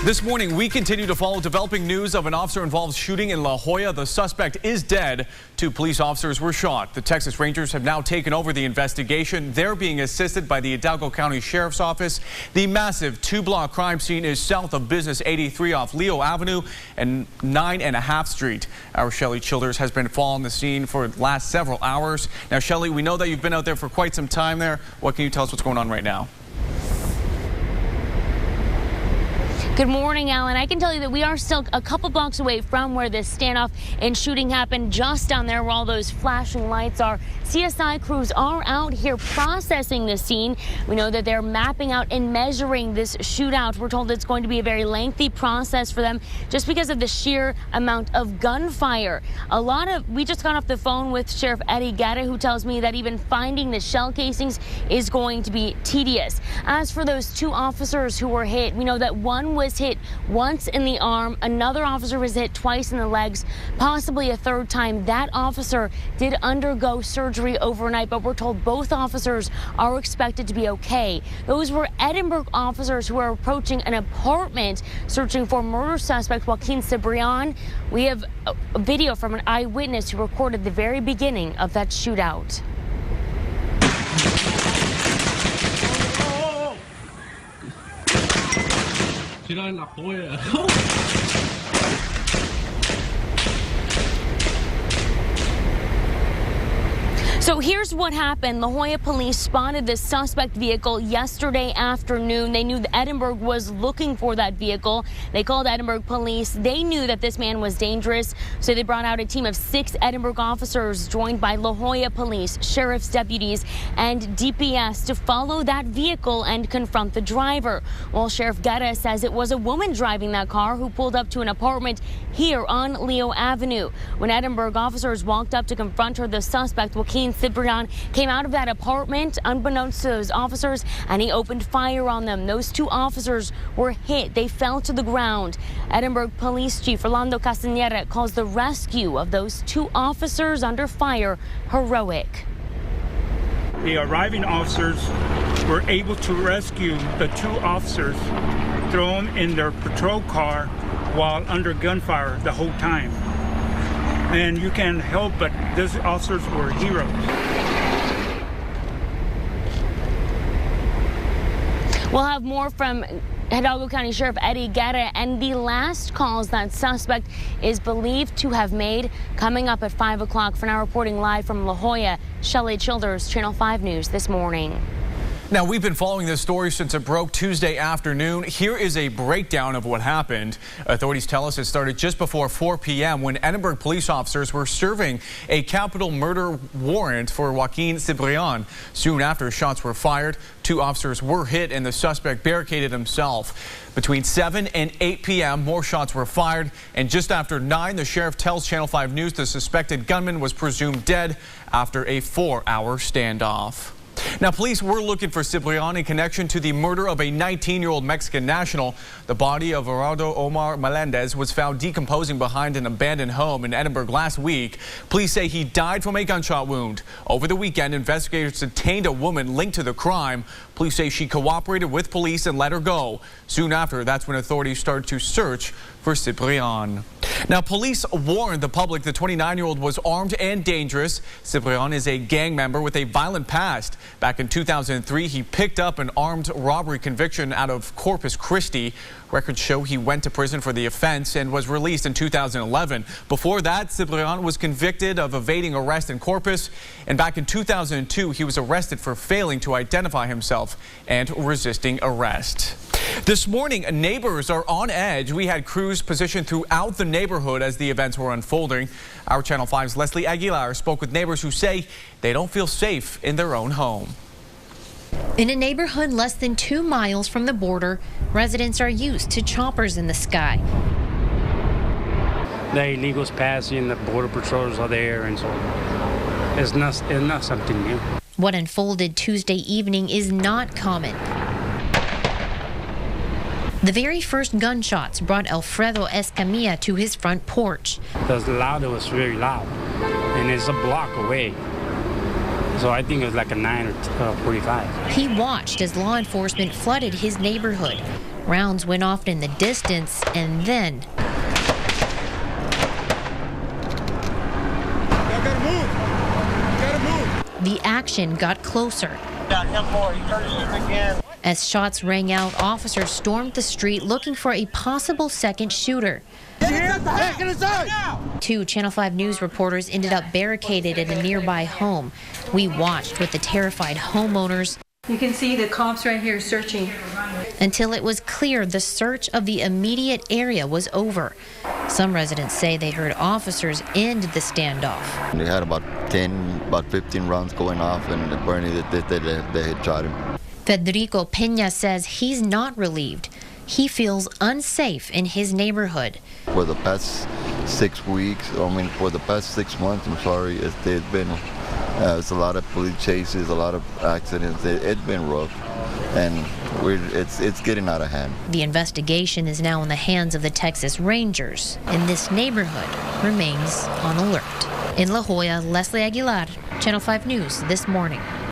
This morning, we continue to follow developing news of an officer-involved shooting in La Joya. The suspect is dead. 2 police officers were shot. The Texas Rangers have now taken over the investigation. They're being assisted by the Hidalgo County Sheriff's Office. The massive 2-block crime scene is south of Business 83 off Leo Avenue and 9.5 Street. Our Shelley Childers has been following the scene for the last several hours. Now, Shelley, we know that you've been out there for quite some time there. What can you tell us what's going on right now? Good morning, Alan. I can tell you that we are still a couple blocks away from where this standoff and shooting happened, just down there where all those flashing lights are. CSI crews are out here processing this scene. We know that they're mapping out and measuring this shootout. We're told it's going to be a very lengthy process for them just because of the sheer amount of gunfire. We just got off the phone with Sheriff Eddie Guerra, who tells me that even finding the shell casings is going to be tedious. As for those 2 officers who were hit, we know that one was hit once in the arm, another officer was hit twice in the legs, possibly a 3rd time. That officer did undergo surgery overnight, but we're told both officers are expected to be okay. Those were Edinburgh officers who are approaching an apartment searching for murder suspect Joaquin Cibrian. We have a video from an eyewitness who recorded the very beginning of that shootout. So here's what happened. La Joya police spotted this suspect vehicle yesterday afternoon. They knew that Edinburgh was looking for that vehicle. They called Edinburgh police. They knew that this man was dangerous, so they brought out a team of 6 Edinburgh officers joined by La Joya police, sheriff's deputies, and DPS to follow that vehicle and confront the driver. Well, Sheriff Guerra says it was a woman driving that car who pulled up to an apartment here on Leo Avenue. When Edinburgh officers walked up to confront her, the suspect, Joaquin Cibrian, came out of that apartment unbeknownst to those officers, and he opened fire on them. Those 2 officers were hit. They fell to the ground. Edinburgh Police Chief Rolando Castañeda calls the rescue of those 2 officers under fire heroic. The arriving officers were able to rescue the 2 officers, throw them in their patrol car while under gunfire the whole time. And you can't help but these officers were heroes. We'll have more from Hidalgo County Sheriff Eddie Guerra, and the last calls that suspect is believed to have made coming up at 5 o'clock. For now, reporting live from La Joya, Shelley Childers, Channel 5 News this morning. Now, we've been following this story since it broke Tuesday afternoon. Here is a breakdown of what happened. Authorities tell us it started just before 4 p.m. when Edinburgh police officers were serving a capital murder warrant for Joaquin Cibrian. Soon after, shots were fired. 2 officers were hit and the suspect barricaded himself. Between 7 and 8 p.m., more shots were fired. And just after 9, the sheriff tells Channel 5 News the suspected gunman was presumed dead after a 4-hour standoff. Now, police were looking for Cibrian in connection to the murder of a 19-year-old Mexican national. The body of Gerardo Omar Melendez was found decomposing behind an abandoned home in Edinburgh last week. Police say he died from a gunshot wound. Over the weekend, investigators detained a woman linked to the crime. Police say she cooperated with police and let her go. Soon after, that's when authorities started to search for Cibrian. Now, police warned the public the 29-year-old was armed and dangerous. Cibrian is a gang member with a violent past. Back in 2003, he picked up an armed robbery conviction out of Corpus Christi. Records show he went to prison for the offense and was released in 2011. Before that, Cibrian was convicted of evading arrest in Corpus. And back in 2002, he was arrested for failing to identify himself and resisting arrest. This morning, neighbors are on edge. We had crews positioned throughout the neighborhood as the events were unfolding. Our Channel 5's Leslie Aguilar spoke with neighbors who say they don't feel safe in their own home. In a neighborhood less than 2 miles from the border, residents are used to choppers in the sky. The illegals passing, the border patrols are there, and so it's not something new. What unfolded Tuesday evening is not common. The very first gunshots brought Alfredo Escamilla to his front porch. It was loud, it was very loud, and it's a block away. So I think it was like a 9 or 45. He watched as law enforcement flooded his neighborhood. Rounds went off in the distance, and then the action got closer. As shots rang out, officers stormed the street looking for a possible second shooter. Two Channel 5 News reporters ended up barricaded in a nearby home. We watched with the terrified homeowners. You can see the cops right here searching. Until it was clear the search of the immediate area was over. Some residents say they heard officers end the standoff. They had about 15 rounds going off, and apparently they had shot him. Federico Peña says he's not relieved. He feels unsafe in his neighborhood. For the past 6 weeks, for the past 6 months, there's been it's a lot of police chases, a lot of accidents. It's been rough, and it's getting out of hand. The investigation is now in the hands of the Texas Rangers, and this neighborhood remains on alert. In La Jolla, Leslie Aguilar, Channel 5 News this morning.